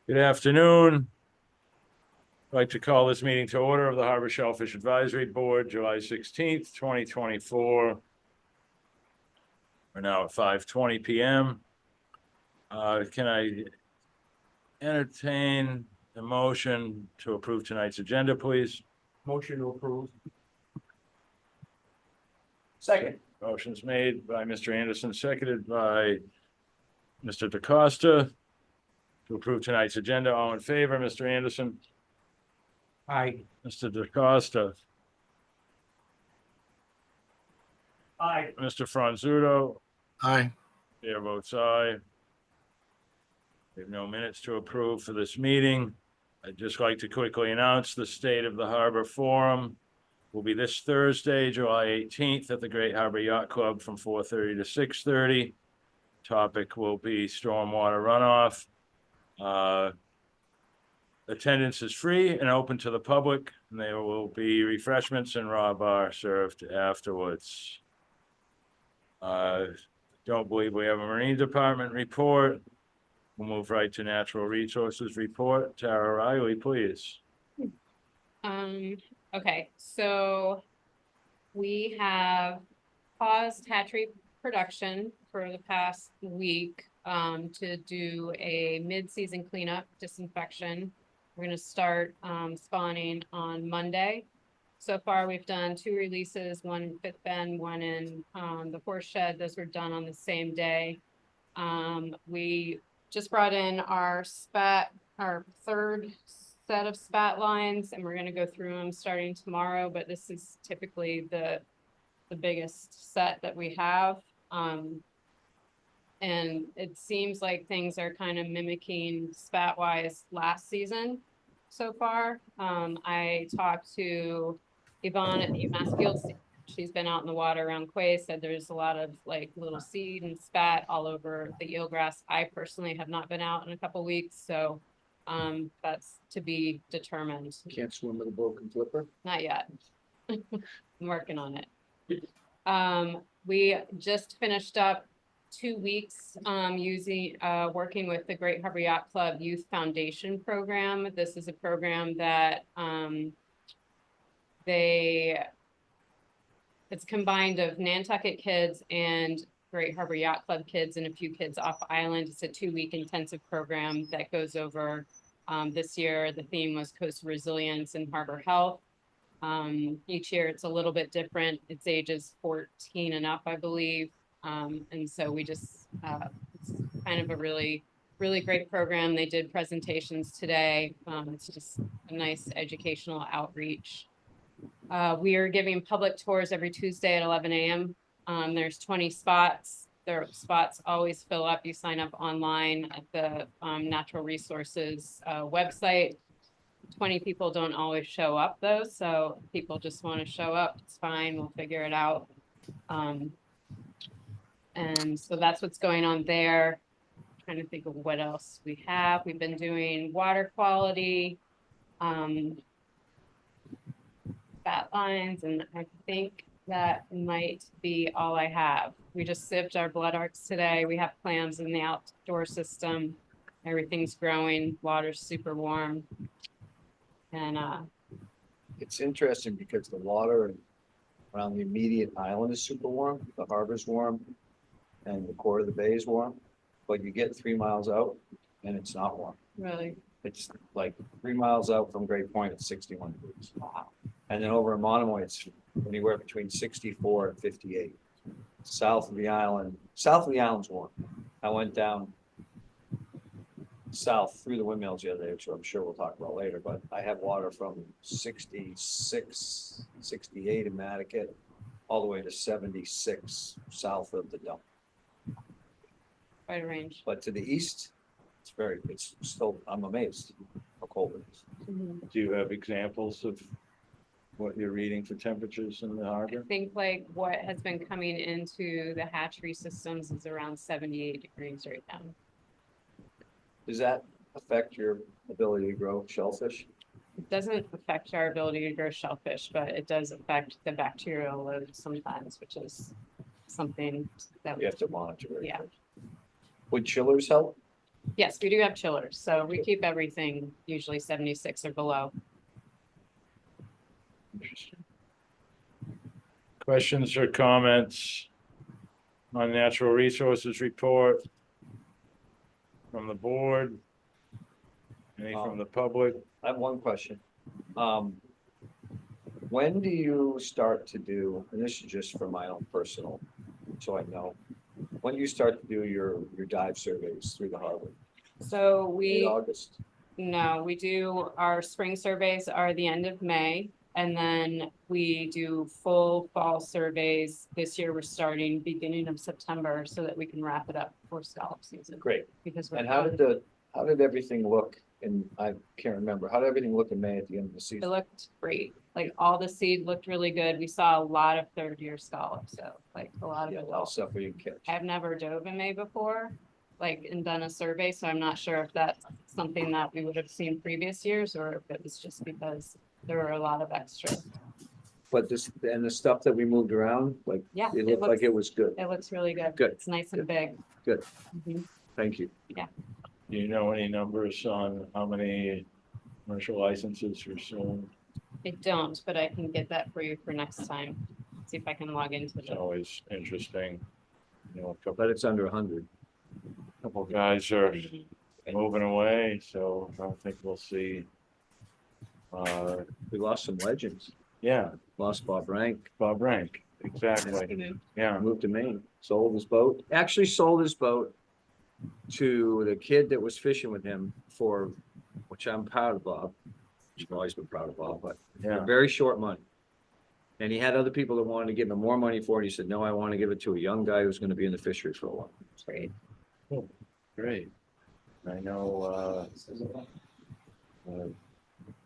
Good afternoon. I'd like to call this meeting to order of the Harbor Shellfish Advisory Board, July 16th, 2024. We're now at 5:20 p.m. Can I entertain a motion to approve tonight's agenda, please? Motion to approve. Second. Motion's made by Mr. Anderson, seconded by Mr. DeCosta to approve tonight's agenda. All in favor, Mr. Anderson? Aye. Mr. DeCosta? Aye. Mr. Franzuto? Aye. Chair votes aye. We have no minutes to approve for this meeting. I'd just like to quickly announce the State of the Harbor Forum will be this Thursday, July 18th at the Great Harbor Yacht Club from 4:30 to 6:30. Topic will be stormwater runoff. Attendance is free and open to the public, and there will be refreshments and raw bar served afterwards. Don't believe we have a Marine Department report. We'll move right to Natural Resources report. Tara Riley, please. Okay, so we have paused hatchery production for the past week to do a mid-season cleanup disinfection. We're gonna start spawning on Monday. So far, we've done 2 releases, one in Fifth Bend, one in the horse shed. Those were done on the same day. We just brought in our third set of spat lines, and we're gonna go through them starting tomorrow, but this is typically the biggest set that we have. And it seems like things are kind of mimicking spat-wise last season so far. I talked to Yvonne at the UMass Field. She's been out in the water around Quay, said there's a lot of like little seed and spat all over the eelgrass. I personally have not been out in a couple weeks, so that's to be determined. Can't swim with a broken flipper? Not yet. I'm working on it. We just finished up 2 weeks working with the Great Harbor Yacht Club Youth Foundation Program. This is a program that it's combined of Nantucket kids and Great Harbor Yacht Club kids and a few kids off island. It's a 2-week intensive program that goes over this year. The theme was coastal resilience and harbor health. Each year it's a little bit different. It's ages 14 and up, I believe. And so we just, it's kind of a really great program. They did presentations today. It's just a nice educational outreach. We are giving public tours every Tuesday at 11 a.m. There's 20 spots. Their spots always fill up. You sign up online at the Natural Resources website. 20 people don't always show up though, so people just want to show up. It's fine. We'll figure it out. And so that's what's going on there. Trying to think of what else we have. We've been doing water quality, fat lines, and I think that might be all I have. We just sieved our blood arcs today. We have clams in the outdoor system. Everything's growing. Water's super warm. And It's interesting because the water around the immediate island is super warm, the harbor's warm, and the core of the bay is warm, but you get 3 miles out and it's not warm. really, It's like 3 miles out from Great Point, it's 61 degrees. And then over in Monomoy, it's anywhere between 64 and 58. South of the island's warm. I went down south through the windmills the other day, which I'm sure we'll talk about later, but I have water from 66, 68 in Matticat, all the way to 76 south of the dump. quite a range. But to the east, it's still, I'm amazed how cold it is. Do you have examples of what you're reading for temperatures in the I harbor? think like what has been coming into the hatchery systems is around 78 degrees right now. Does that affect your ability to grow shellfish? It doesn't affect our ability to grow shellfish, but it does affect the bacterial load sometimes, which is something that You have to monitor it. Yeah. Would chillers help? Yes, we do have chillers, so we keep everything usually 76 or below. Interesting. Questions or comments on natural resources report from the board? Any from the public? I have one question. When do you start to do, and this is just for my own personal, so I know, when do you start to do your dive surveys through the harbor? So In we, August? no, we do, our spring surveys are the end of May. And then we do full fall surveys. This year, we're starting beginning of September so that we can wrap it up for scallop season. Great. Because we're And how done. did everything look I can't remember, how did everything look in May at the end of the It season? looked great. Like all the seed looked really good. We saw a lot of third year scallops, so like a lot of Yeah, all adults. stuff we didn't catch. I've never dove in May before, like and done a survey, so I'm not sure if that's something that we would have seen previous years or if it was just because there were a lot of extra. But and the stuff that we moved around, like, Yeah, it looked like it was good. it looks really good. Good, It's nice and big. Good. Mhm. Thank you. Do you know any numbers on how many commercial licenses are sold? I don't, but I can get that for you for next time. See if I can log into It's the. always interesting. You know, But it's under 100. couple guys are Mhm. moving away, so I don't think we'll see. We lost some legends. Yeah, Lost Bob Rank, Bob Rank, exactly, yeah. moved to Maine, sold his boat, actually sold his boat to the kid that was fishing with him for, which I'm proud of Bob. I've always been proud of Bob, but for Yeah, very short money. And he had other people that wanted to give him more money for it. He said, no, I want to give it to a young guy who's going to be in the fishery for a while. Great. great. I know,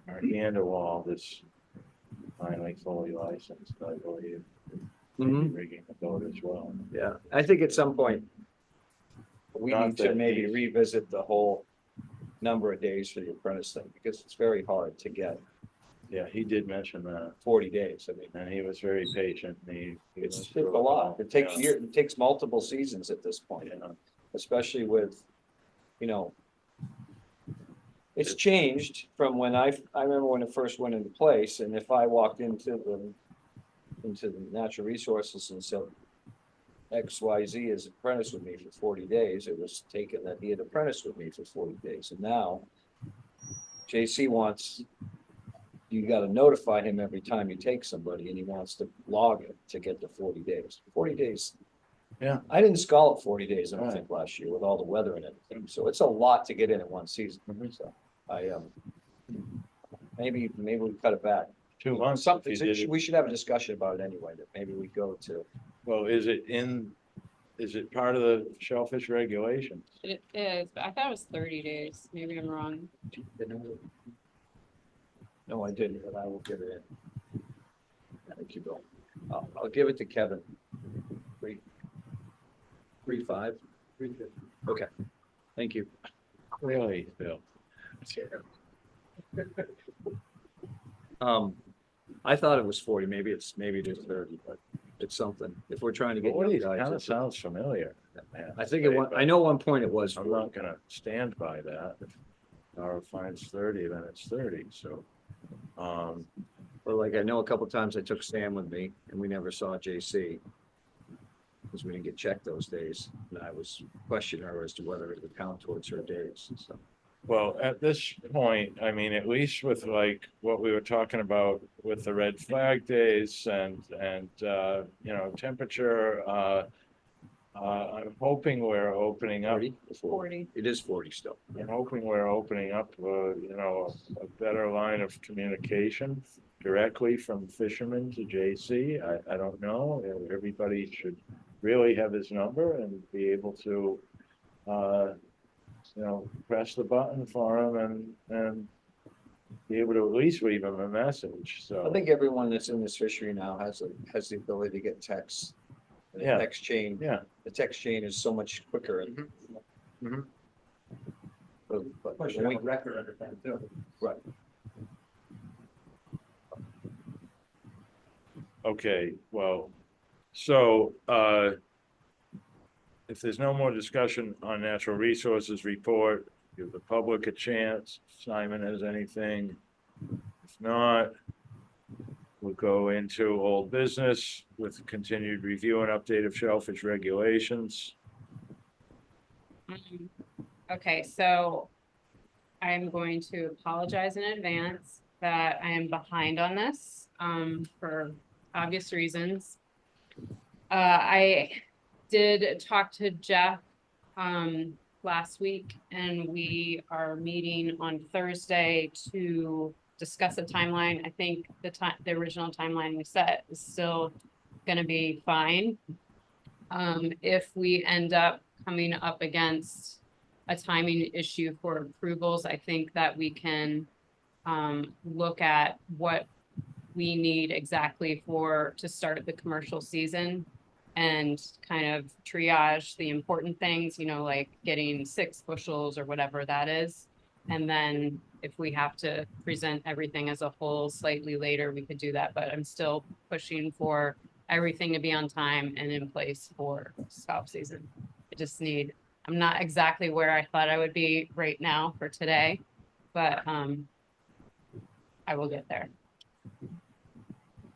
our Anderwald is finally fully licensed, I believe. Mhm. Rigging the boat as well. Yeah, I think at some point we Not need to that maybe he's- revisit the whole number of days for the apprentice thing, because it's very hard to get Yeah, he did mention that, 40 days. I mean, and he was very patient. He it's went a through lot. It takes yeah, years, it takes multiple seasons at this point, yeah. especially with, you know, it's changed from when I remember when it first went into place, and if I walked into the natural resources and said XYZ is apprentice with me for 40 days, it was taken that he had apprenticed with me for 40 days. And now JC wants, you got to notify him every time you take somebody, and he wants to log it to get the 40 days. 40 days. Yeah. I didn't scallop 40 days, I don't Right. think, last year with all the weather and everything. So it's a lot to get in one season. Mhm. So I, maybe we cut it back. 2 months. if Something, you did it. we should have a discussion about it anyway, that maybe we go to, Well, is it part of the shellfish regulations? It is, but I thought it was 30 days. Maybe I'm wrong. no, I didn't, but I will give it in. Thank you, Bill. I'll give it to Kevin. 3.5. Okay, thank you. Really, Bill? I thought it was 40, maybe it is 30, but it's something, if we're trying to get. Forty young guys, kind of it's- sounds familiar. I think I know one point it was I'm 40. not gonna stand by that. If our fine's 30, then it's 30, so. But like, I know a couple times I took Sam with me and we never saw JC. Because we didn't get checked those days, and I was questioning her as to whether it would count towards her days, so. Well, at this point, I mean, at least with like what we were talking about with the red flag days and, you know, temperature, I'm hoping we're opening up. 40? 40. It is 40 still. I'm hoping we're opening up, you know, a better line of communication directly from fishermen to JC. I don't know, everybody should really have his number and be able to, you know, press the button for him and be able to at least leave him a message, so. I think everyone that's in this fishery now has the ability to get texts. And Yeah. the text chain, Yeah, the text chain is so much quicker and. Mhm. But Plus, you when we, have a record under that too. right, okay, well, so, if there's no more discussion on natural resources report, give the public a chance. Simon has anything? If not, we'll go into old business with continued review and update of shellfish regulations. Okay, so I'm going to apologize in advance that I am behind on this, for obvious reasons. I did talk to Jeff, last week, and we are meeting on Thursday to discuss a timeline. I think the original timeline we set is still gonna be fine. If we end up coming up against a timing issue for approvals, I think that we can look at what we need exactly to start the commercial season and kind of triage the important things, like getting 6 bushels or whatever that is. And then if we have to present everything as a whole slightly later, we could do that, but I'm still pushing for everything to be on time and in place for scalp season. I'm not exactly where I thought I would be right now for today, but I will get there.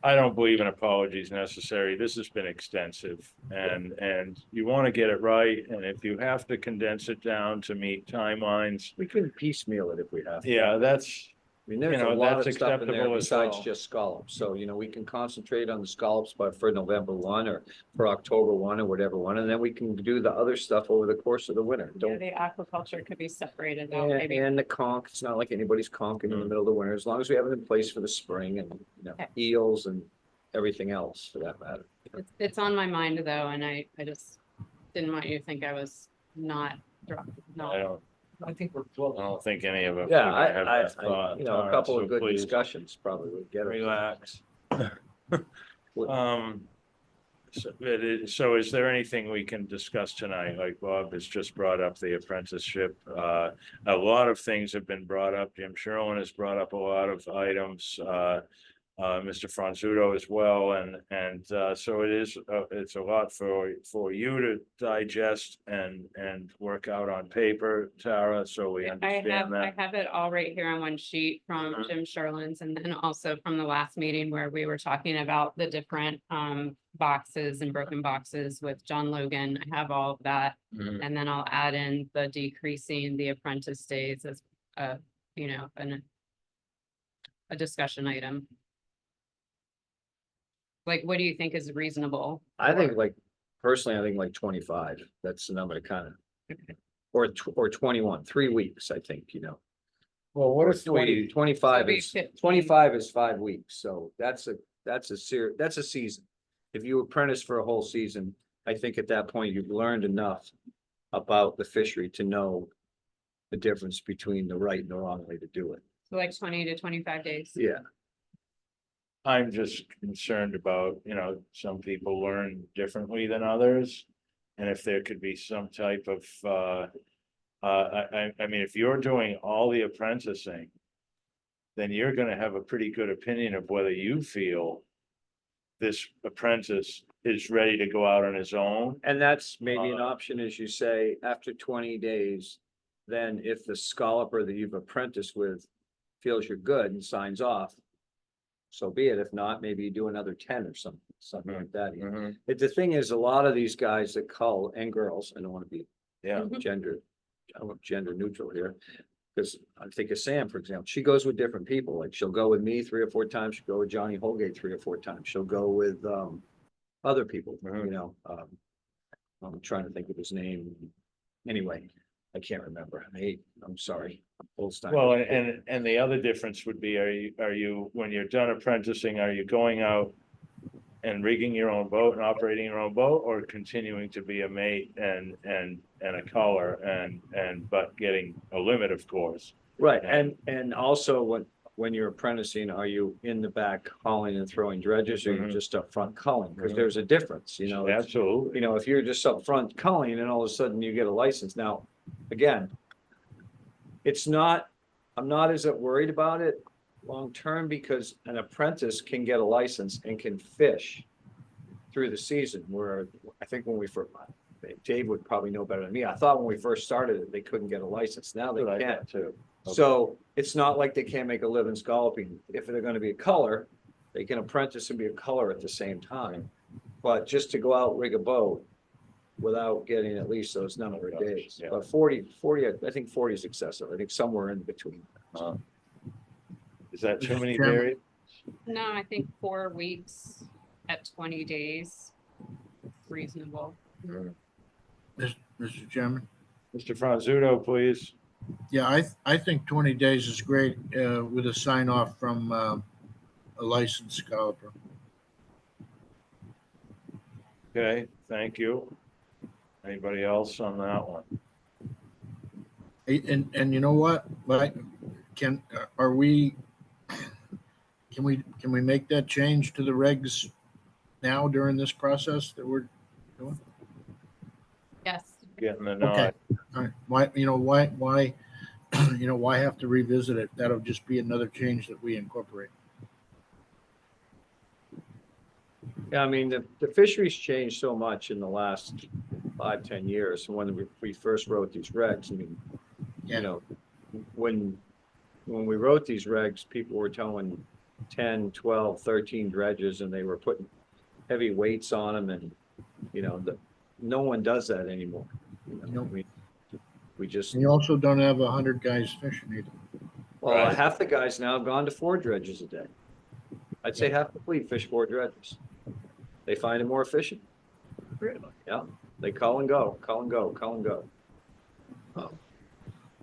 I don't believe an apology is necessary. This has been extensive and you want to get it right. And if you have to condense it down to meet timelines, We can piecemeal it if we have to. yeah, that's, I mean, there's you a know, lot that's of stuff in there acceptable as besides well. just scallops. So, we can concentrate on the scallops for November 1 or for October 1 or whatever one, and then we can do the other stuff over the course of the winter. Yeah, Don't. the aquaculture could be separated out, And, maybe. and the conch, it's not like anybody's conking in the middle of the winter, as long as we have it in place for the spring and, Okay. eels and everything else for that matter. It's on my mind though, and I just didn't want you to think I was not. I think we're I close. don't think any of us. Yeah, are gonna have that I, thought. a All right, couple so of good please discussions probably would get it. relax. So is there anything we can discuss tonight? Like Bob has just brought up the apprenticeship. A lot of things have been brought up. Jim Sherlin has brought up a lot of items. Mr. Franzuto as well, and so it's a lot for you to digest and work out on paper, Tara, so we I understand that. have it all right here on one sheet from Jim Sherlin's, and then also from the last meeting where we were talking about the different boxes and broken boxes with John Logan. I have all of that, Mhm. and then I'll add in the decreasing the apprentice days as a discussion item. Like, what do you think is reasonable? I think personally, I think 25, that's the number to kind of. Okay. Or 21, 3 weeks, I think, Well, what if 20, 25 So be is, 15. 25 is 5 weeks, so that's a season. If you apprentice for a whole season, I think at that point you've learned enough about the fishery to know the difference between the right and the wrong way to do it. So like 20 to 25 days? Yeah. I'm just concerned about, some people learn differently than others. And if there could be some type of, I mean, if you're doing all the apprenticing, then you're gonna have a pretty good opinion of whether you feel this apprentice is ready to go out on his own. And that's maybe an option, as you say, after 20 days, then if the scalloper that you've apprenticed with feels you're good and signs off, so be it. If not, maybe you do another 10 or something like that. Mhm. The thing is, a lot of these guys that cull, and girls, I don't want to be Yeah, gender neutral here. Because I think of Sam, for example, she goes with different people, like she'll go with me 3 or 4 times, she'll go with Johnny Holgate 3 or 4 times, she'll go with other people, Mhm. I'm trying to think of his name. Anyway, I can't remember. I'm sorry. Old style. well, and the other difference would be, are you, when you're done apprenticing, are you going out and rigging your own boat and operating your own boat, or continuing to be a mate and a caller but getting a limit, of course? Right, and also when you're apprenticing, are you in the back hauling and throwing dredges, or you're Mhm. just up front culling? Because Mhm. there's a difference, it's- Absolutely. if you're just up front culling and all of a sudden you get a license. Now, again, I'm not as worried about it long-term, because an apprentice can get a license and can fish through the season, where I think when we first, Dave would probably know better than me. I thought when we first started it, they couldn't get a license. Now they But I can. got too. So it's not like they can't make a living scalloping. If they're gonna be a color, they can apprentice and be a color at the same time. But just to go out rig a boat without getting at least those number of days. Yeah. But 40, I think 40 is excessive. I think somewhere in between. Is that too many Chairman. days? No, I think 4 weeks at 20 days, reasonable. Mr. Chairman. Mr. Franzuto, please. Yeah, I think 20 days is great, with a sign off from, a licensed scalper. Okay, thank you. Anybody else on that one? And you know what, like, can we make that change to the regs now during this process that we're doing? Yes, Getting the Okay. nod. All right, why, why have to revisit it? That'll just be another change that we incorporate. Yeah, I mean, the fisheries changed so much in the last 5-10 years. When we first wrote these regs, I mean, Yeah. you know, when we wrote these regs, people were towing 10, 12, 13 dredges and they were putting heavy weights on them and, no one does that anymore. Nope. We just, And you also don't have 100 guys fishing either. well, Right. half the guys now have gone to 4 dredges a day. I'd say half the fleet fish 4 dredges. They find it more efficient. Really? Yeah, they call and go, call and go, call and go.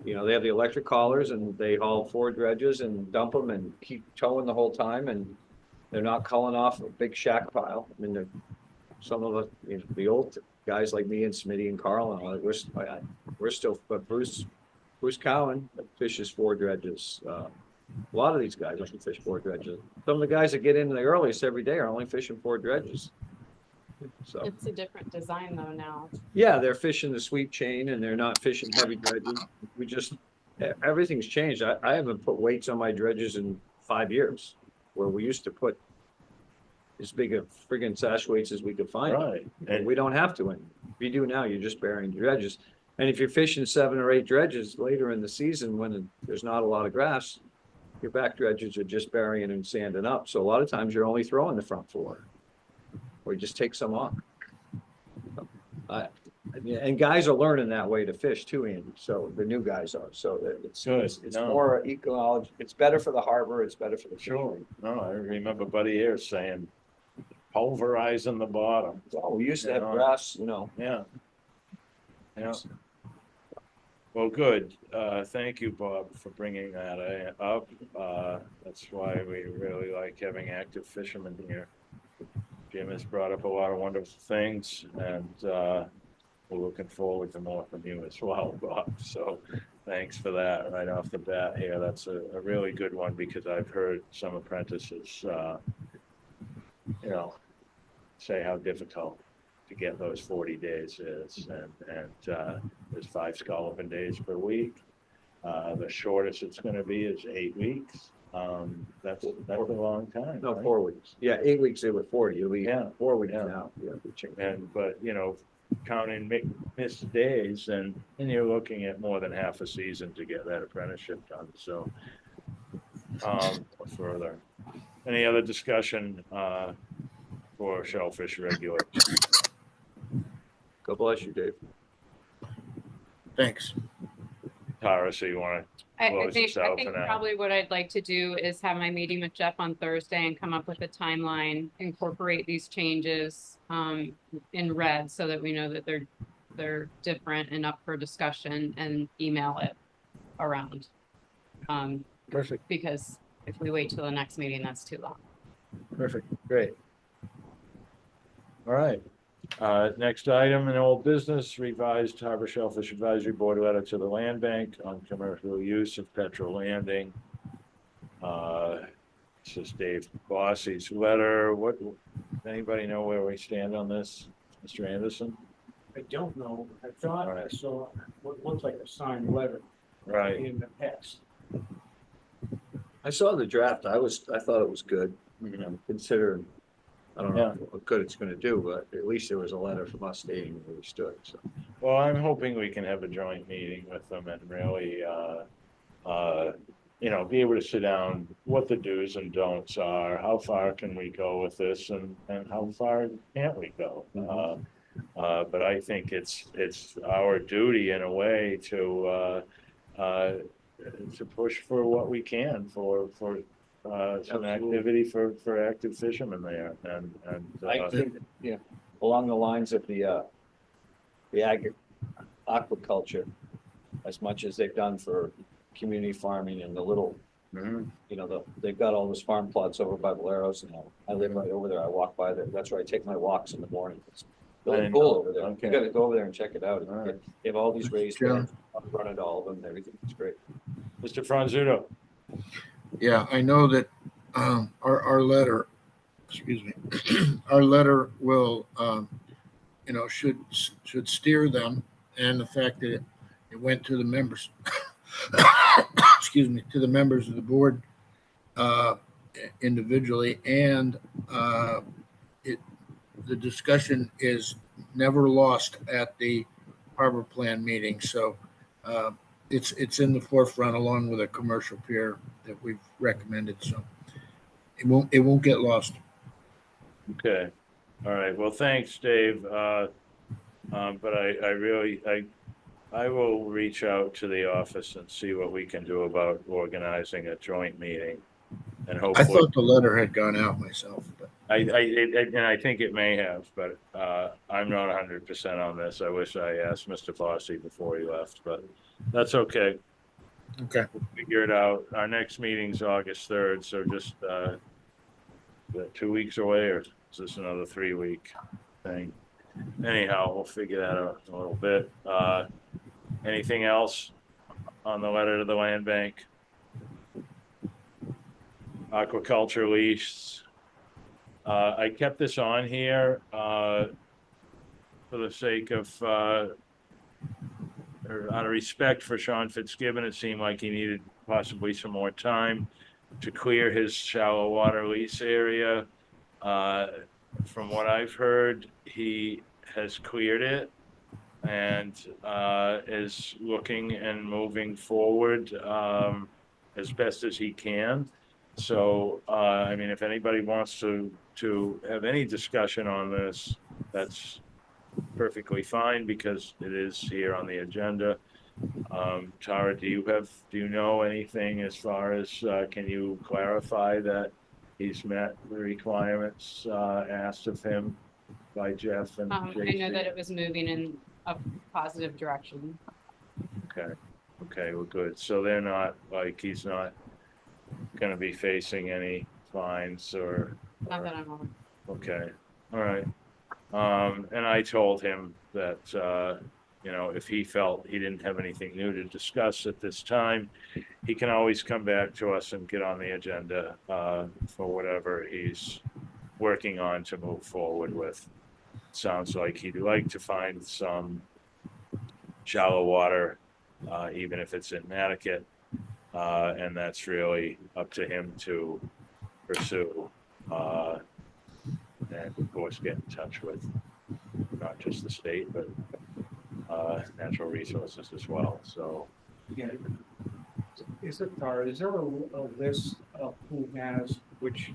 They have the electric collars and they haul 4 dredges and dump them and keep towing the whole time and they're not culling off a big shack pile. I mean, some of the old guys like me and Smitty and Carl and all that, we're still, but Bruce Cowan fishes 4 dredges. A lot of these guys can fish 4 dredges. Some of the guys that get in the earliest every day are only fishing 4 dredges. So, it's a different design though now. yeah, they're fishing the sweep chain and they're not fishing heavy dredges. Everything's changed. I haven't put weights on my dredges in 5 years, where we used to put as big a friggin' sash weights as we could find. Right. And we don't have to. And if you do now, you're just burying dredges. And if you're fishing 7 or 8 dredges later in the season, when there's not a lot of grass, your back dredges are just burying and sanding up. So a lot of times you're only throwing the front 4, or you just take some off. And guys are learning that way to fish too, Andy. So the new guys are. So it's Good. it's No. more ecology. It's better for the harbor. It's better for the Sure. fishery. No, I remember Buddy here saying pulverizing the bottom. Well, we used to have Yeah. grass, Yeah. Yeah. Well, good. Thank you, Bob, for bringing that up. That's why we really like having active fishermen here. Jim has brought up a lot of wonderful things and, we're looking forward to more from you as well, Bob. So thanks for that right off the bat here. That's a really good one because I've heard some apprentices, say how difficult to get those 40 days is. And there's 5 scalloping days per week. The shortest it's going to be is 8 weeks. That's a long time. No, right? 4 weeks. Yeah, 8 weeks they were 40. You'll be Yeah. 4 weeks Yeah. now. Yeah, we changed. But counting missed days and you're looking at more than half a season to get that apprenticeship done. So further, any other discussion for shellfish regulation? God bless you, Dave. Thanks. Tara, so you want I Close think, this I out think for now. probably what I'd like to do is have my meeting with Jeff on Thursday and come up with a timeline, incorporate these changes in red so that we know that they're different and up for discussion, and email it around. Perfect. Because if we wait till the next meeting, that's too long. Perfect, great. All right, next item in old business, revised Harbor Shellfish Advisory Board letter to the land bank on commercial use of Petrol Landing. This is Dave Bossie's letter. Anybody know where we stand on this, Mr. Anderson? I don't know. I thought I Alright. saw what looked like a signed letter Right, in the past. I saw the draft. I thought it was good, Mhm. considering I don't know what good it's gonna do, but at least there was a letter from us stating where we stood, so. Well, I'm hoping we can have a joint meeting with them and really, you know, be able to sit down, what the do's and don'ts are, how far can we go with this and how far can't we go? But I think it's our duty in a way to push for what we can for some Absolutely. activity for active fishermen there and. I think, yeah, along the lines of the aquaculture, as much as they've done for community farming and the little, Mhm. you know, they've got all those farm plots over by Valero's, and I live right over there. I walk by there. That's where I take my walks in the morning. It's really didn't cool know. over there. Okay. You gotta go over there and check it out. All right. They have all these raised Sure. beds, I'm running to all of them, and everything. It's great. Mr. Franzuto. Yeah, I know that our letter, excuse me, our letter will, you know, should steer them, and the fact that it went to the members, excuse me, to the members of the board uh, individually, and it the discussion is never lost at the harbor plan meeting. So it's in the forefront along with a commercial pier that we've recommended. So it won't get lost. Okay, all right, well, thanks, Dave. But I really, I will reach out to the office and see what we can do about organizing a joint meeting. And I hopefully, thought the letter had gone out myself, but and I think it may have, but I'm not 100% on this. I wish I asked Mr. Fossey before he left, but that's okay. okay. We'll figure it out. Our next meeting's August 3rd, so just 2 weeks away, or is this another 3-week thing? Anyhow, we'll figure that out in a little bit. Anything else on the letter to the land bank? Aquaculture lease. I kept this on here for the sake of or out of respect for Sean Fitzgibbon. It seemed like he needed possibly some more time to clear his shallow water lease area. From what I've heard, he has cleared it and is looking and moving forward as best as he can. So, I mean, if anybody wants to have any discussion on this, that's perfectly fine because it is here on the agenda. Tara, do you know anything as far as, can you clarify that he's met the requirements asked of him by Jeff and I know JC? that it was moving in a positive direction. Okay, well, good. So they're not, like, he's not gonna be facing any fines or, Not that I'm aware. okay, all right. And I told him that, you know, if he felt he didn't have anything new to discuss at this time, he can always come back to us and get on the agenda, for whatever he's working on to move forward with. Sounds like he'd like to find some shallow water, even if it's in Natticut. And that's really up to him to pursue. And of course, get in touch with not just the state, but natural resources as well. So, Yeah. Is there a list of who has which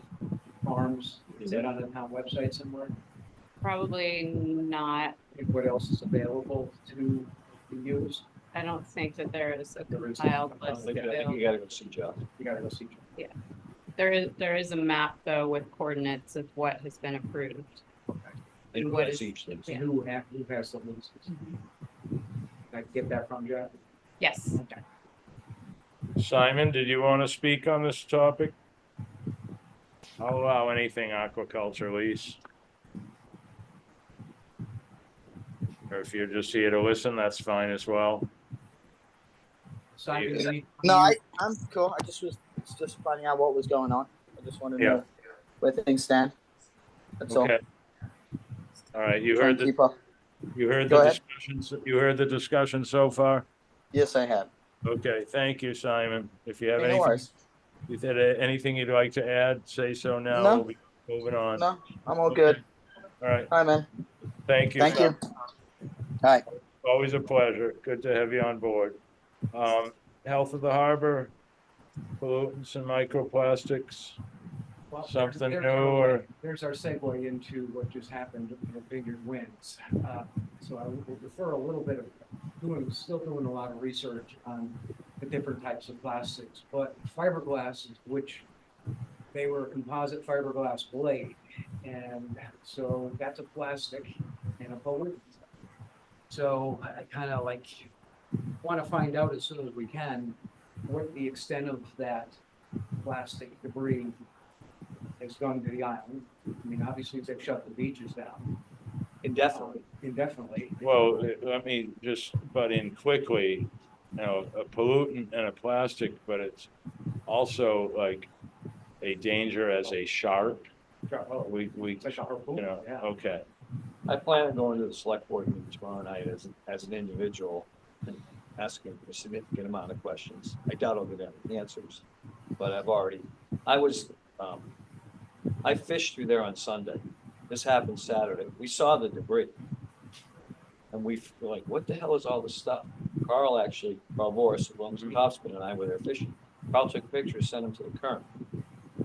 farms? Is that on the town website somewhere? Probably not. And what else is available to be used? I don't think that there is a There is- compiled I list think you available. gotta go see Jeff. You gotta go see. There is a map though with coordinates of what has been approved. And And who what has is- each thing. So who has the leases? Can I get that from Jeff? Yes. Simon, did you want to speak on this topic? I'll allow anything aquaculture lease. Or if you're just here to listen, that's fine as well. Simon, No, I'm cool. I just was just finding out what was going on. I just wanted to Yeah. know where things stand. That's all. Okay. All right, you Try heard and the, keep up. you heard Go the ahead. discussions, you heard the discussion so far? Yes, I have. Okay, thank you, Simon. If you have Hey, no anything, worries. if you had anything you'd like to add, say so now. No. We'll be moving on. No, I'm all good. All right, All right, man. thank you. Thank Sal. you. All right. Always a pleasure. Good to have you on board. Health of the harbor, pollutants and microplastics, Well, something there's new our- or? There's our segue into what just happened in the Vineyard Winds. So I will defer a little bit of still doing a lot of research on the different types of plastics, but fiberglass, which they were a composite fiberglass blade. And so that's a plastic and a pollutant. So I kind of like want to find out as soon as we can what the extent of that plastic debris has gone to the island. I mean, obviously they've shut the beaches down indefinitely. Well, let me just butt in quickly, a pollutant and a plastic, but it's also like a danger as a shark. Oh, We, like a harpoon, yeah. okay. I plan on going to the select board meeting tomorrow night as an individual and asking a significant amount of questions. I doubt I'll get any answers, but I fished through there on Sunday. This happened Saturday. We saw the debris. And we were like, what the hell is all this stuff? Carl Boris, Williamson Topspin and I were there fishing. Carl took pictures, sent them to the current.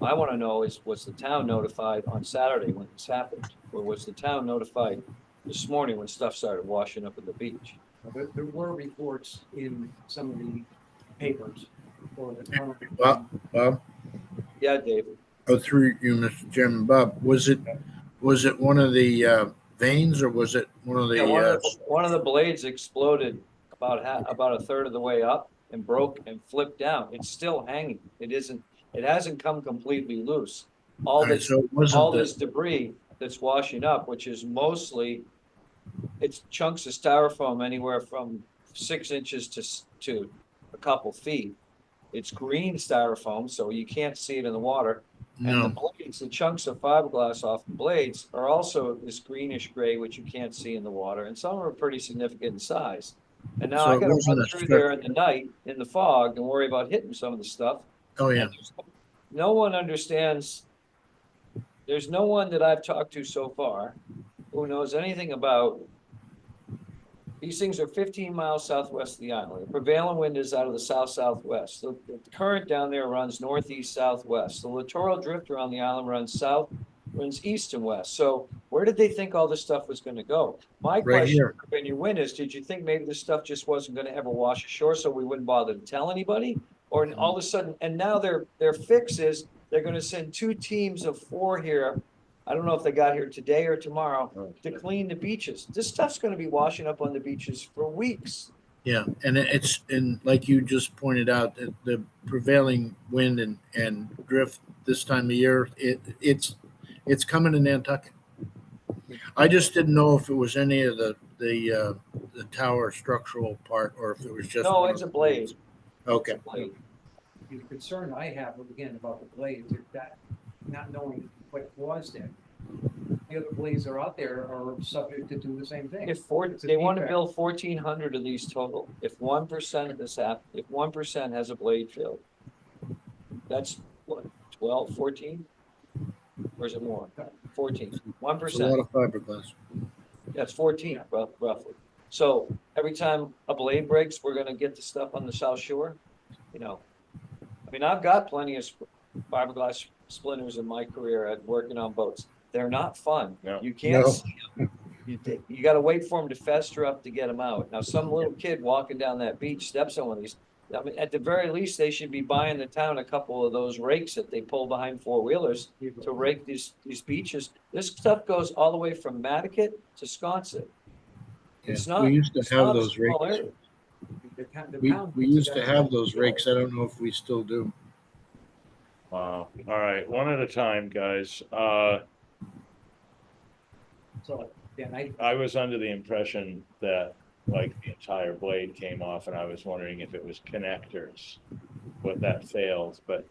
I want to know was the town notified on Saturday when this happened? Or was the town notified this morning when stuff started washing up at the beach? There were reports in some of the papers for the town. Bob, Yeah, David. through you, Mr. Chairman, Bob, was it one of the veins or was it one of the? Yeah, one of the blades exploded about a third of the way up and broke and flipped down. It's still hanging. It hasn't come completely loose. All Alright, so it wasn't this debris that's washing up, which is mostly, it's chunks of styrofoam anywhere from 6 inches to a couple feet. It's green styrofoam, so you can't see it in the water. And the No, blades, the chunks of fiberglass off the blades are also this greenish gray, which you can't see in the water, and some are pretty significant in size. And now So I it gotta wasn't run a through strip. there in the night, in the fog, and worry about hitting some of the stuff. oh yeah, No one understands, there's no one that I've talked to so far who knows anything about. These things are 15 miles southwest of the island. The prevailing wind is out of the south-southwest. The current down there runs northeast-southwest. The littoral drift around the island runs east and west. So where did they think all this stuff was going to go? My right question here. when you win is, did you think maybe this stuff just wasn't going to ever wash ashore, so we wouldn't bother to tell anybody? Or all of a sudden, and now their fix is they're going to send 2 teams of 4 here. I don't know if they got here today or tomorrow to clean the beaches. This stuff's going to be washing up on the beaches for weeks. Yeah, and and like you just pointed out, the prevailing wind and drift this time of year, it's coming to Nantucket. I just didn't know if it was any of the tower structural part or if it was just. No, one it's of a the blade. blades. Okay. It's a blade. The concern I have, again, about the blades is that not knowing what caused it. The other blades that are out there are subject to do the same thing. If It's a they want to defect. build 1,400 of these total, if 1% of this if 1% has a blade failure, that's what, 12, 14? Or is it more? 14, It's a 1%. lot of fiberglass. That's 14 roughly. So every time a blade breaks, we're gonna get the stuff on the South Shore, I mean, I've got plenty of fiberglass splinters in my career at working on boats. They're not fun. No. You can't No. see them. You gotta wait for them to fester up to get them out. Now, some little kid walking down that beach steps on one of these. I mean, at the very least, they should be buying the town a couple of those rakes that they pull behind 4-wheelers to rake these beaches. This stuff goes all the way from Matticat to Sconset. It's Yeah, not. we used to it's have not a those small rakes. area. We used to have those rakes. I don't know if we still do. Wow. All right, one at a time, guys. So, yeah, I was under the impression that like the entire blade came off and I was wondering if it was connectors, but that failed, but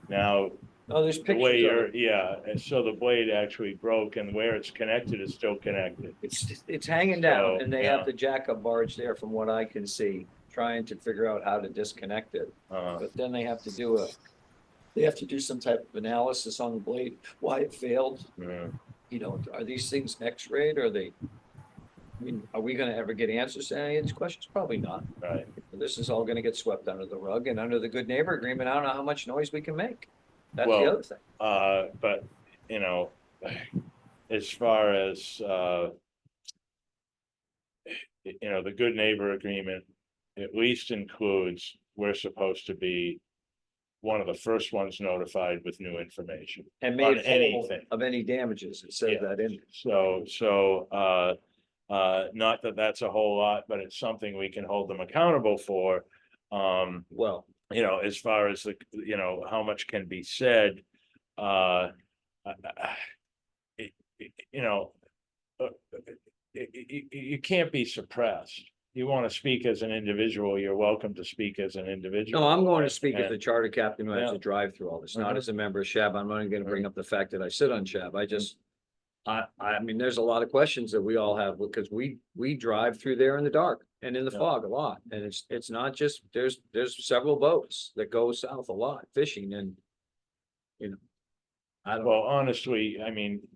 now No, there's the way pictures of it. and so the blade actually broke and where it's connected is still connected. It's hanging down So, and they yeah. have the jackup barge there from what I can see, trying to figure out how to disconnect it. Uh, But then they have to do they have to do some type of analysis on the blade, why it failed. Yeah. You know, are these things X-rayed? Are they? I mean, are we gonna ever get answers to any of these questions? Probably not. Right. This is all gonna get swept under the rug, and under the good neighbor agreement, I don't know how much noise we can make. That's the Well, other thing. But, you know, as far as, you know, the good neighbor agreement at least includes, we're supposed to be one of the first ones notified with new information. And on made whole anything. of any damages, it says Yeah. that in. So, not that that's a whole lot, but it's something we can hold them accountable for. Well, You know, as far as the, you know, how much can be said, you know, you can't be suppressed. You want to speak as an individual, you're welcome to speak as an individual. no, I'm going to And- speak as the and- charter captain who has Yeah. to drive through all this, not Mhm. as a member of SHAB. I'm not gonna bring up the fact that I sit on SHAB. I just. I mean, there's a lot of questions that we all have because we drive through there in the dark and in the Yeah. fog a lot. And it's not just, there's several boats that go south a lot fishing and. You know. I don't, Well, honestly, I mean,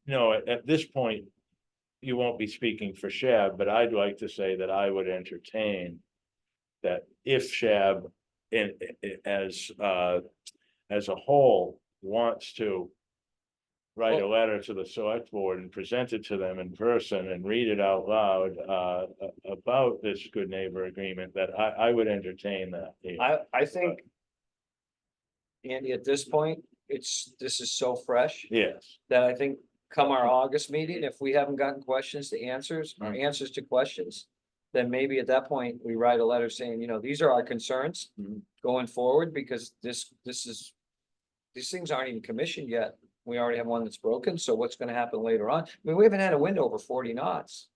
no, at this point, you won't be speaking for Shab, but I'd like to say that I would entertain that if Shab as a whole wants to write a letter to the select board and present it to them in person and read it out loud about this good neighbor agreement, that I would entertain that. I think. Andy, at this point, this is so fresh Yes, that I think come our August meeting, if we haven't gotten questions to answers or answers to questions. Then maybe at that point, we write a letter saying, you know, these are our concerns Mhm. going forward, because this is. These things aren't even commissioned yet. We already have one that's broken, so what's gonna happen later on? I mean, we haven't had a wind over 40 knots.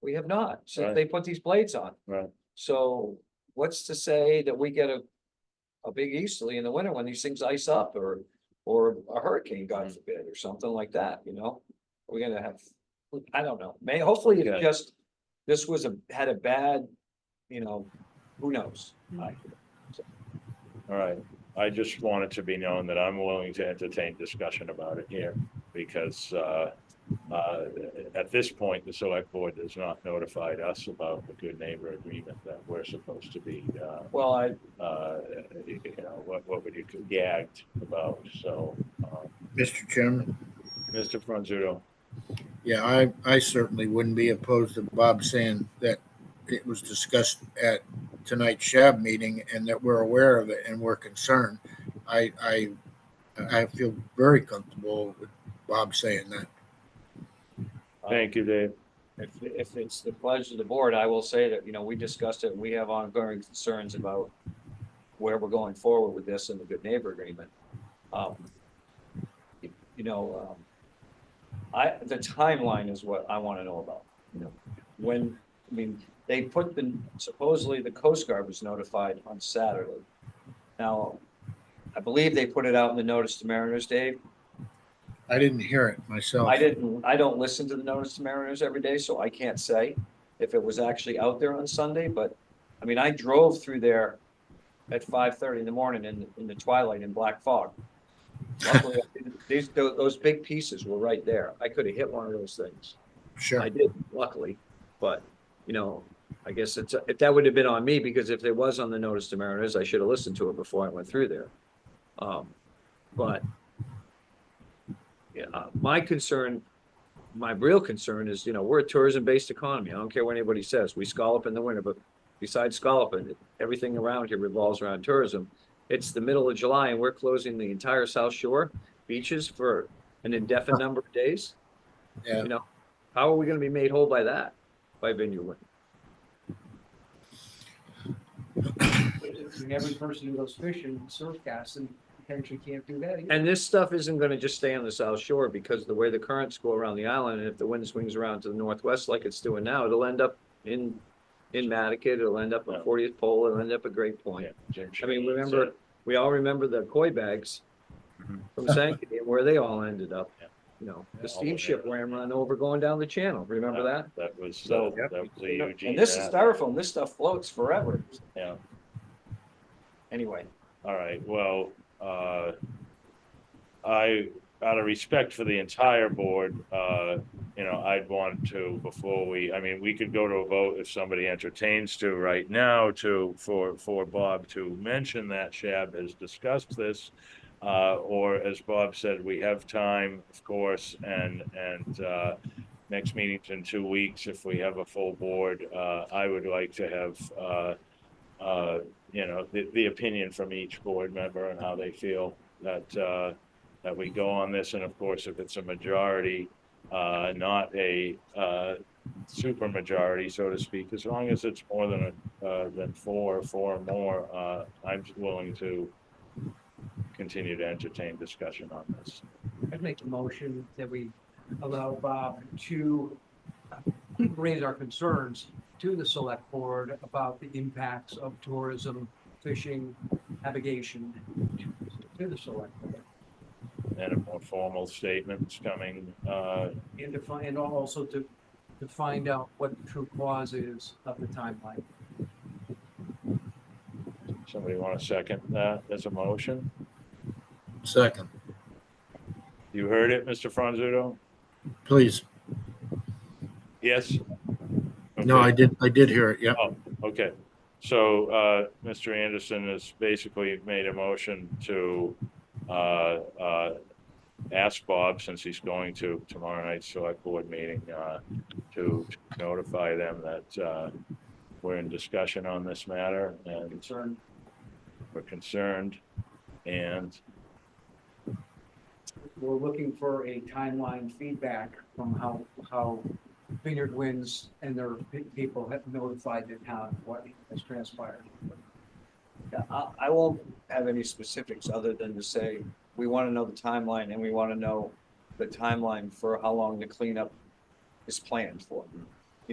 We have not, since Right. they put these blades on. right. So what's to say that we get a big easterly in the winter when these things ice up, or a hurricane, God Mhm. forbid, or something like that, you know? We're gonna have, I don't know, hopefully Okay. it just, this had a bad, you know, who knows? All right, I just want it to be known that I'm willing to entertain discussion about it here, because at this point, the select board has not notified us about the good neighbor agreement that we're supposed to be, Well, you know, what would you gagged about, so, Mr. Chairman, Mr. Franzuto. yeah, I certainly wouldn't be opposed to Bob saying that it was discussed at tonight's SHAB meeting and that we're aware of it and we're concerned. I feel very comfortable with Bob saying that. Thank you, Dave. if it's the pleasure of the board, I will say that, you know, we discussed it, and we have ongoing concerns about where we're going forward with this and the good neighbor agreement. You know, the timeline is what I want to know about, you know, when, I mean, they supposedly the Coast Guard was notified on Saturday. Now, I believe they put it out in the notice to mariners, Dave. I didn't hear it myself. I don't listen to the notice to mariners every day, so I can't say if it was actually out there on Sunday, but I mean, I drove through there at 5:30 in the morning in the twilight in black fog. Luckily, those big pieces were right there. I could have hit one of those things. Sure. I did, luckily, but you know, I guess if that would have been on me, because if it was on the notice to mariners, I should have listened to it before I went through there. But yeah, my real concern is, you know, we're a tourism-based economy. I don't care what anybody says. We scallop in the winter, but besides scalloping, everything around here revolves around tourism. It's the middle of July and we're closing the entire South Shore beaches for an indefinite number of days. Yeah. You know, how are we gonna be made whole by that? By Vineyard Wind? And every person who goes fishing, surf casting, potentially can't do that either. And this stuff isn't gonna just stay on the South Shore, because the way the currents go around the island, and if the wind swings around to the northwest like it's doing now, it'll end up in Mattakit, it'll end up at 40th Pole, it'll end up at Great Point. Yeah, Jim I mean, Shea we all remember the koi bags Mhm. from Sankaty and where they all ended up. Yeah. You know, Yeah, the all steamship over. ran over going down the channel. Remember that? That was, So- that was the Eugene. And this is Rath. styrofoam. This stuff floats forever. Yeah, Anyway, all right, well, out of respect for the entire board, I'd want to, before we could go to a vote if somebody entertains to right now for Bob to mention that Shab has discussed this. Or as Bob said, we have time, of course, and next meeting's in 2 weeks. If we have a full board, I would like to have, the opinion from each board member and how they feel that we go on this. And of course, if it's a majority, not a super majority, so to speak, as long as it's more than four or more, I'm willing to continue to entertain discussion on this. I'd make a motion that we allow Bob to raise our concerns to the select board about the impacts of tourism, fishing, navigation to the select board. And a more formal statements coming, And and also to find out what the true cause is of the timeline. somebody want to second that as a motion? Second, You heard it, Mr. Franzuto? please. Yes? No, Okay. I did hear it. Yeah. Oh, okay. So, Mr. Anderson has basically made a motion to, ask Bob, since he's going to tomorrow night's select board meeting, to notify them that, we're in discussion on this matter and Concern. we're concerned. And We're looking for a timeline feedback from how Vineyard Winds and their people have notified the town what has transpired. Yeah, I won't have any specifics other than to say, we want to know the timeline and we want to know the timeline for how long the cleanup is planned for.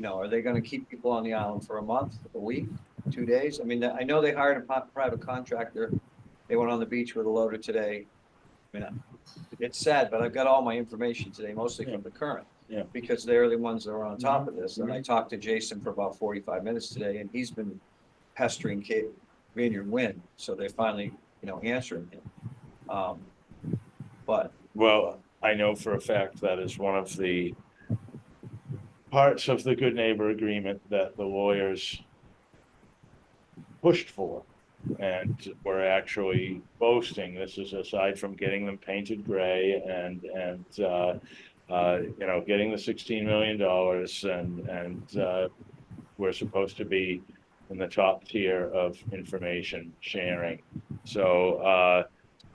Are they going to keep people on the island for a month, a week, 2 days? I mean, I know they hired a private contractor. They went on the beach with a loader today. I mean, it's sad, but I've got all my information today, mostly from the Current. Yeah. Because they're the ones that are on top of this. And I talked to Jason for about 45 minutes today, and he's been pestering Vineyard Wind, so they're finally, answering him. But well, I know for a fact that is one of the parts of the good neighbor agreement that the lawyers pushed for. And we're actually boasting, this is aside from getting them painted gray and getting the $16 million and we're supposed to be in the top tier of information sharing. So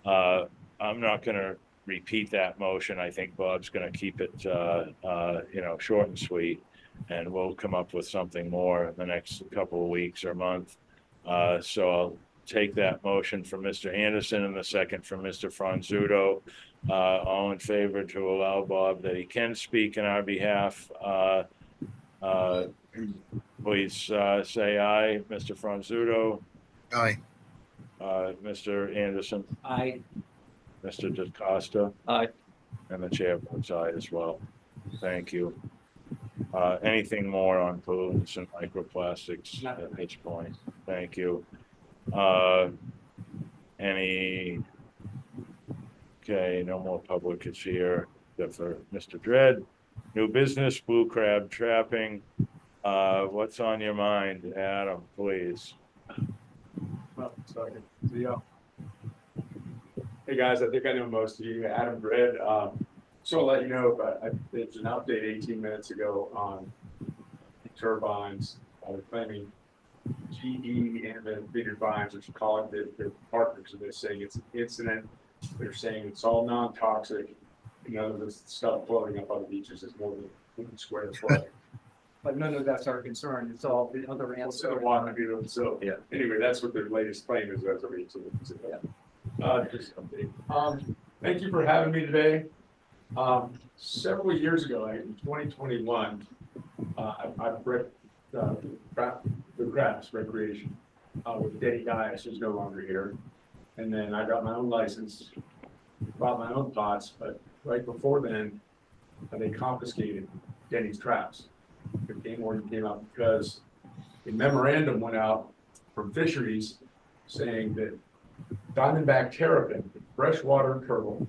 I'm not going to repeat that motion. I think Bob's going to keep it, short and sweet, and we'll come up with something more in the next couple of weeks or month. So I'll take that motion from Mr. Anderson and the second from Mr. Franzuto. All in favor to allow Bob that he can speak in our behalf. Please say aye. Mr. Franzuto, Aye. Mr. Anderson, I, Mr. DaCosta, I and the chair votes aye as well. Thank you. Anything more on pollutants and microplastics at this point? Thank you. Okay, no more public is here except for Mr. Dredd. New business, blue crab trapping. What's on your mind, Adam, please? Well, sorry. Hey guys, I think I know most of you. Adam Dredd. So I'll let you know, but there's an update 18 minutes ago on turbines. They're claiming GE and the Vineyard Vines, which call it their partners, and they're saying it's an incident. They're saying it's all non-toxic. None of this stuff floating up on the beaches is more than 1 square foot. but none of that's our concern. It's all the other So, answers. yeah. Anyway, that's what their latest claim is as of 18 minutes ago. Just an update. Thank you for having me today. Several years ago, in 2021, I've bred the crabs recreation with Denny Gaius, who's no longer here. And then I got my own license, bought my own pots, but right before then, they confiscated Denny's traps. The game warden came out because a memorandum went out from fisheries saying that Diamondback terrapin, freshwater turtle,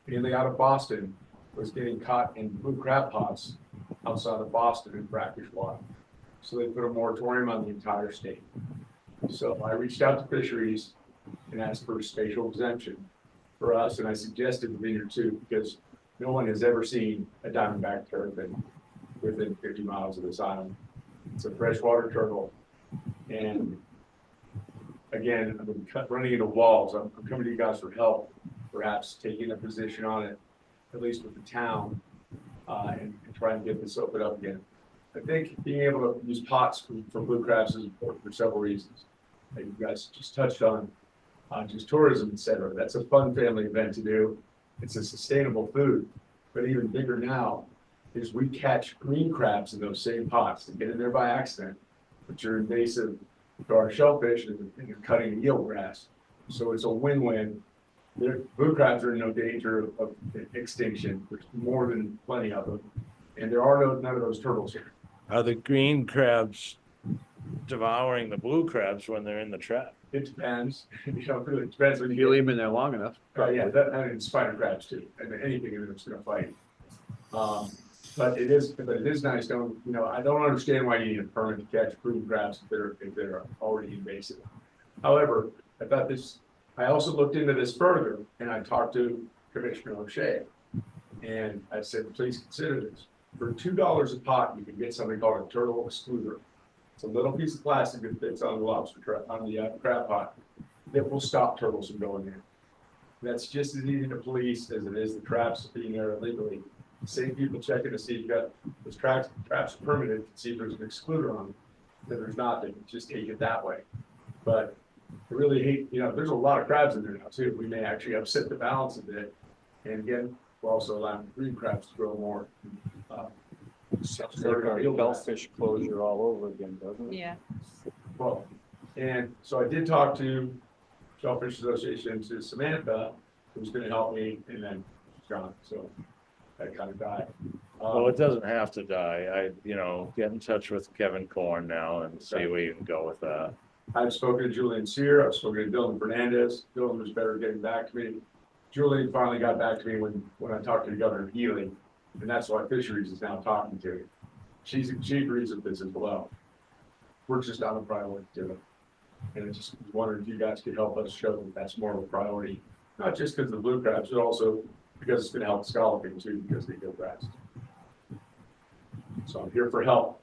mainly out of Boston, was getting caught in blue crab pots outside of Boston in brackish water. So they put a moratorium on the entire state. So I reached out to fisheries and asked for a spatial exemption for us, and I suggested the vineyard too, because no one has ever seen a diamondback terrapin within 50 miles of this island. It's a freshwater turtle, and again, I've been running into walls. I'm coming to you guys for help, perhaps taking a position on it, at least with the town, and try and get this open up again. I think being able to use pots for blue crabs is important for several reasons. Like you guys just touched on, just tourism, et cetera. That's a fun family event to do. It's a sustainable food, but even bigger now is we catch green crabs in those same pots that get in there by accident, which are invasive to our shellfish and they're cutting eelgrass. So it's a win-win. Blue crabs are in no danger of extinction. There's more than plenty of them. And there are none of those turtles here. Are the green crabs devouring the blue crabs when they're in the trap? It depends. You know, it really depends when If you you get. leave them in there long enough. Yeah, that, and spider crabs too, and anything in it's gonna fight. But it is nice, I don't understand why you need a permit to catch green crabs if they're already invasive. However, I also looked into this further and I talked to Commissioner O'Shea. And I said, please consider this. For $2 a pot, you can get something called a turtle excluder. It's a little piece of plastic that fits on the lobster trap, on the crab pot, that will stop turtles from going in. That's just as easy to police as it is the traps being there illegally. Same people checking to see if you got those traps permitted, to see if there's an excluder on them. If there's not, they can just take it that way. But I really hate, there's a lot of crabs in there now too. We may actually upset the balance a bit. And again, we're also allowing green crabs to grow more. Sounds like our shellfish closure all over again, doesn't it? Yeah. Well, and so I did talk to Shellfish Association, to Samantha, who's gonna help me, and then John, so that kind of died. Well, it doesn't have to die. Get in touch with Kevin Korn now and see where you can go with that. I've spoken to Julian Sear, I've spoken to Dylan Fernandez. Dylan was better getting back to me. Julian finally got back to me when I talked to the governor of Healy, and that's why Fisheries is now talking to me. She agrees with this as well. We're just on a priority to it. And I just was wondering if you guys could help us show that that's more of a priority, not just because of the blue crabs, but also because it's gonna help scalloping too, because they go fast. So I'm here for help.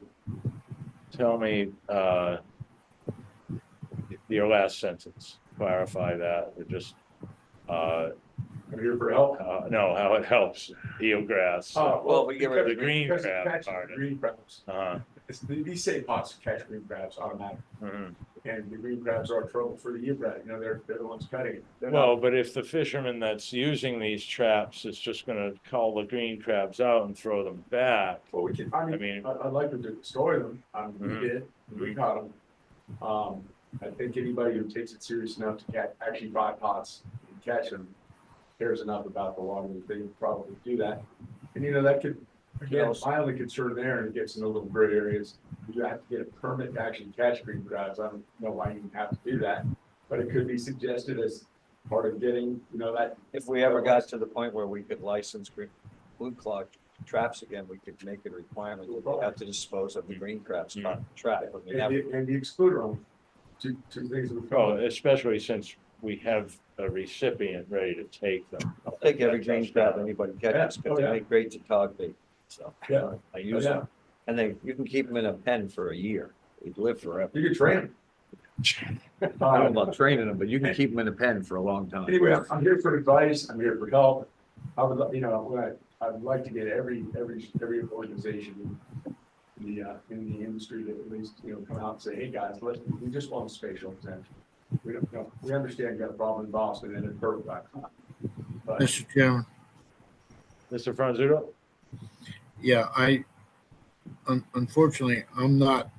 Tell me, your last sentence, clarify that, or just, I'm here for help. no, how it helps eelgrass. Well, we get rid of the green because crab catching part of it. Green crabs. Uh-huh. These same pots catch green crabs automatically. Mhm. And the green crabs are trouble for the eelgrass, they're the ones cutting it. They're Well, not- but if the fisherman that's using these traps is just gonna call the green crabs out and throw them back. Well, we can, I mean- I'd like to destroy them, we Mhm. did, we caught them. I think anybody who takes it serious enough to actually buy pots and catch them cares enough about the water that they would probably do that. And that could, again, my only concern there, and it gets into little gray areas, you have to get a permit to actually catch green crabs. I don't know why you have to do that, but it could be suggested as part of getting, that. If we ever got to the point where we could license blue claw traps again, we could make it a requirement that we have to dispose of the green crabs caught in the trap. But we have- And the excluder on two things that we. Oh, especially since we have a recipient ready to take them. I'll take every green crab anybody catches, because they Yeah. make great to tog bait, so. Yeah. I use Yeah. them, and you can keep them in a pen for a year, they live forever. You could train them. I don't know about training them, but you can keep them in a pen for a long time. Anyway, I'm here for advice, I'm here for help. I would, I'd like to get every organization in the industry to at least, come out and say, hey, guys, we just want a spatial exemption. We don't, we understand you got a problem in Boston and it's perfect. But Mr. Chairman, Mr. Franzuto? yeah, unfortunately, I'm not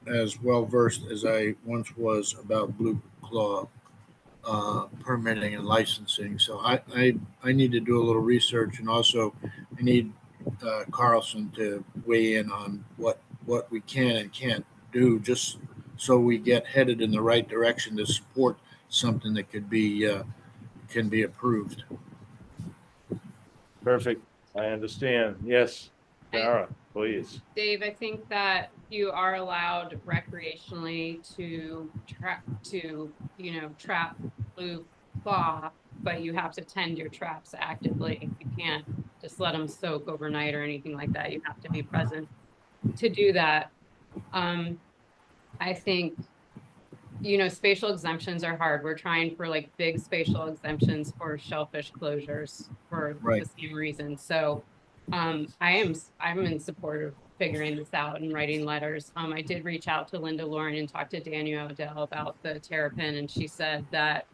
as well versed as I once was about blue claw permitting and licensing. So I need to do a little research, and also I need Carlson to weigh in on what we can and can't do, just so we get headed in the right direction to support something that can be approved. Perfect. I understand. Yes, I- Sarah, please. Dave, I think that you are allowed recreationally to trap blue claw, but you have to tend your traps actively. You can't just let them soak overnight or anything like that. You have to be present to do that. I think, spatial exemptions are hard. We're trying for like big spatial exemptions for shellfish closures for Right. the same reason. So I'm in support of figuring this out and writing letters. I did reach out to Linda Lauren and talk to Danielle Odell about the terrapin, and she said that,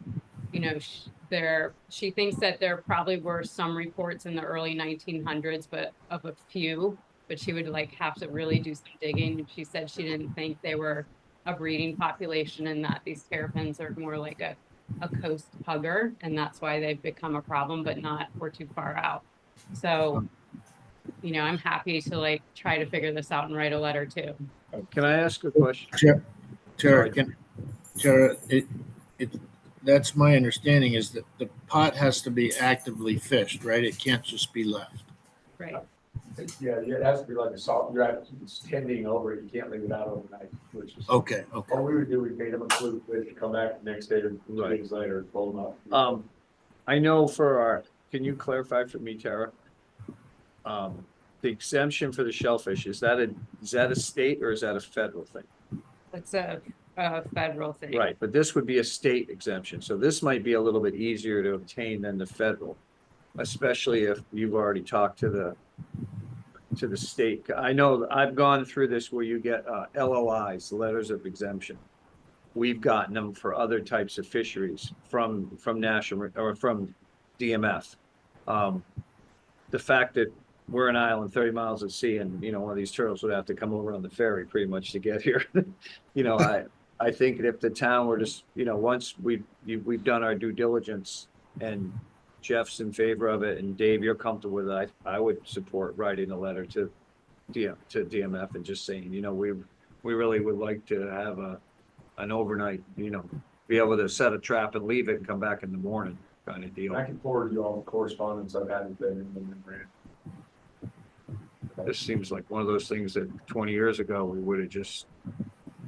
she thinks that there probably were some reports in the early 1900s, but of a few, but she would like have to really do some digging. She said she didn't think they were a breeding population and that these terrapins are more like a coast hugger, and that's why they've become a problem, but not, we're too far out. So, I'm happy to like try to figure this out and write a letter too. Can I ask a question? Tara, Sorry. Tara, that's my understanding is that the pot has to be actively fished, right? It can't just be left. Right. Yeah, it has to be like a salt, it's tending over, it. You can't leave it out overnight, which is. Okay, okay. All we would do, we paid them a clue, they'd come back the next day or 2 Right. days later and pull them up. I know can you clarify for me, Tara? The exemption for the shellfish, is that a state or is that a federal thing? It's a federal thing. Right, but this would be a state exemption, so this might be a little bit easier to obtain than the federal. Especially if you've already talked to the state. I know I've gone through this where you get LOIs, letters of exemption. We've gotten them for other types of fisheries from national or from DMF. The fact that we're an island 30 miles at sea and, one of these turtles would have to come over on the ferry pretty much to get here. I think that if the town were just, once we've done our due diligence and Jeff's in favor of it and Dave, you're comfortable with it, I would support writing a letter to DMF and just saying, we really would like to have an overnight, be able to set a trap and leave it and come back in the morning kind of deal. I can forward you all the correspondence I've had with them in the grant. This seems like one of those things that 20 years ago, we would have just,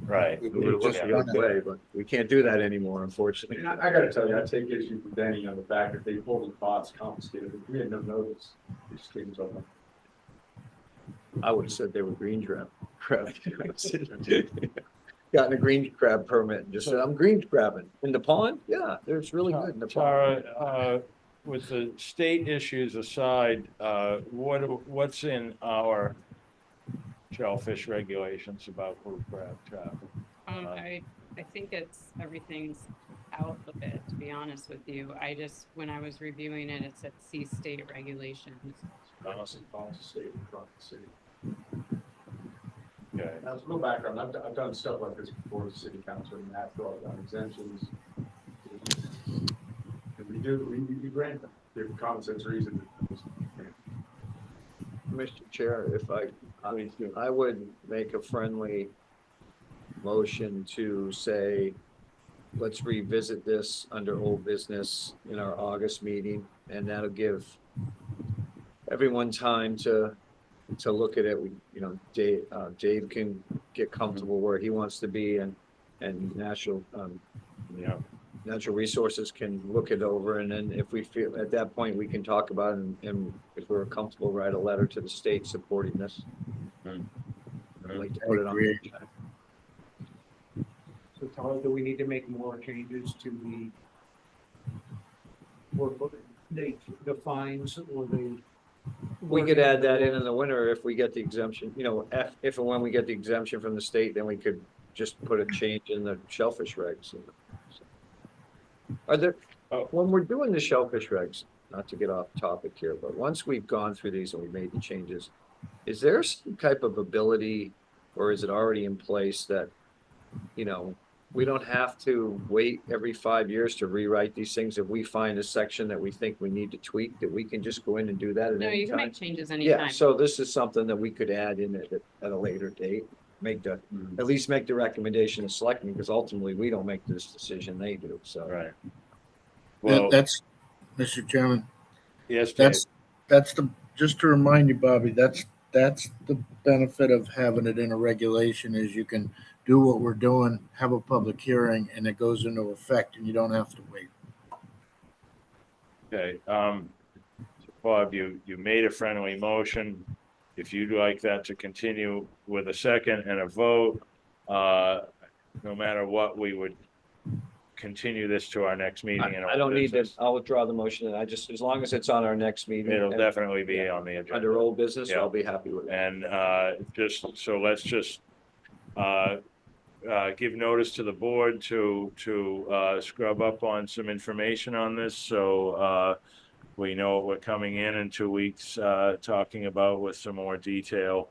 Right. we would have looked the other way, but we can't do that anymore, unfortunately. And I gotta tell you, I take issue with Danny on the fact that they pulled the pots confiscated, we had no notice. It just came up. I would have said they were green crab. Gotten a green crab permit and just said, I'm green crabbing. In the pond? Yeah, it's really good in the pond. Tara, with the state issues aside, what's in our shellfish regulations about blue crab trap? I think everything's out of it, to be honest with you. When I was reviewing it, it said see state regulations. Honestly, policy state across the city. Okay. Now, there's no background, I've done stuff like this before with city council and Nashville, I've done exemptions. And we grant them, give common sense reason. Mr. Chair, I would make a friendly motion to say, let's revisit this under old business in our August meeting, and that'll give everyone time to look at it. Dave can get comfortable where he wants to be, and Natural Resources can look it over, and then if we feel at that point, we can talk about it, and if we're comfortable, write a letter to the state supporting this. I'd like to put it on. So Tyler, do we need to make more changes to the fines or the? We could add that in the winter if we get the exemption, if and when we get the exemption from the state, then we could just put a change in the shellfish regs. Are there, when we're doing the shellfish regs, not to get off topic here, but once we've gone through these and we made the changes, is there some type of ability, or is it already in place that, we don't have to wait every 5 years to rewrite these things? If we find a section that we think we need to tweak, that we can just go in and do that at No, any you can time? make changes Yeah, anytime. so this is something that we could add in at a later date. make at least make the recommendation to selectmen, because ultimately we don't make this decision, they do, so. Right. Well, That's, Mr. Chairman, yes, Dave. that's just to remind you, Bobby, that's the benefit of having it in a regulation is you can do what we're doing, have a public hearing, and it goes into effect and you don't have to wait. Okay, Bob, you made a friendly motion. If you'd like that to continue with a second and a vote, no matter what, we would continue this to our next meeting. in I old don't need business. to, I'll withdraw the motion, and I just, as long as it's on our next meeting. It'll and definitely be on the agenda. Under old business, Yeah. I'll be happy with it. And, just, so let's just, give notice to the board to scrub up on some information on this, so, we know what we're coming in 2 weeks, talking about with some more detail.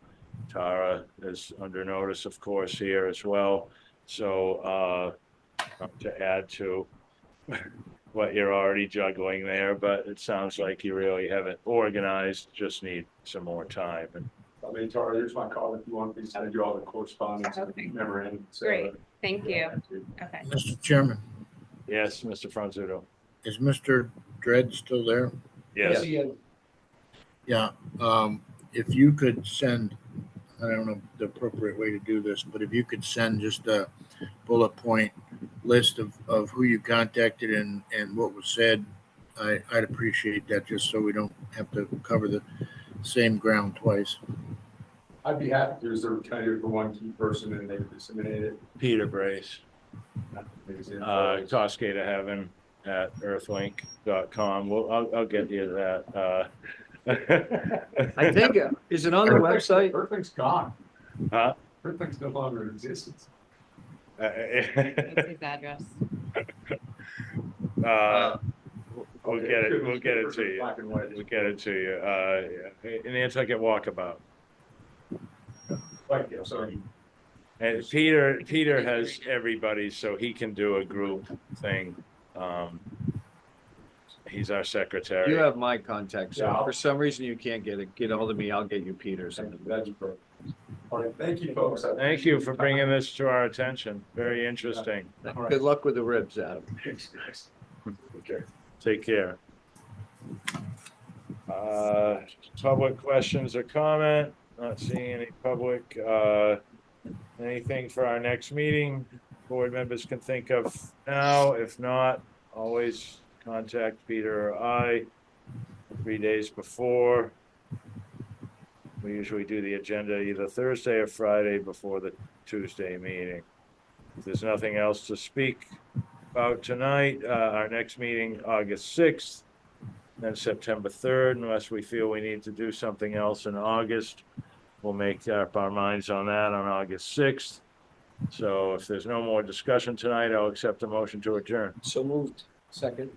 Tara is under notice, of course, here as well, so, not to add to what you're already juggling there, but it sounds like you really have it organized, just need some more time. And I mean, Tara, here's my call if you want me to send you all the correspondence. Okay. Memorandum. Great, thank you. Okay. Mr. Chairman, yes, Mr. Franzuto. is Mr. Dredd still there? Yes, Yeah, if you could send, I don't know the appropriate way to do this, but if you could send just a bullet point list of who you contacted and what was said, I'd appreciate that, just so we don't have to cover the same ground twice. I'd be happy to reserve kind of for one key person and they would disseminate it. Peter Brace, Maybe Tosca to Heaven at earthlink.com. Well, I'll get you that. I think, is it on the website? Earthling's gone. Huh? Earthling's no longer in existence. That's his address. We'll get it to you. Black and white. We'll get it to you. In Nantucket Walkabout. Like, yeah, sorry. And Peter has everybody, so he can do a group thing. He's our secretary. You have my contact, so Yeah, if for some reason you can't get a hold of me, I'll get you Peter's. That'd be perfect. All right, thank you, folks. Thank you for bringing this to our attention. Very interesting. Good luck with the ribs, Adam. Thanks, guys. Okay. Take care. Public questions or comment? Not seeing any public. Anything for our next meeting? Board members can think of now. If not, always contact Peter or I 3 days before. We usually do the agenda either Thursday or Friday before the Tuesday meeting. If there's nothing else to speak about tonight, our next meeting, August 6th, then September 3rd, unless we feel we need to do something else in August. We'll make up our minds on that on August 6th. So if there's no more discussion tonight, I'll accept a motion to adjourn. So moved. Second.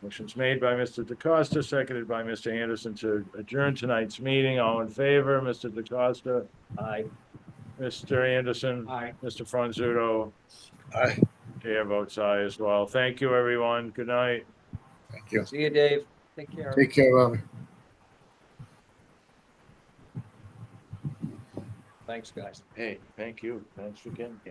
Motion's made by Mr. DeCosta, seconded by Mr. Anderson to adjourn tonight's meeting. All in favor, Mr. DeCosta, Aye. Mr. Anderson, Aye. Mr. Franzuto. Aye. Chair votes aye as well. Thank you, everyone. Good night. Thank you. See you, Dave. Take care. Take care, Bobby. Thanks, guys. Hey, thank you. Thanks for getting here.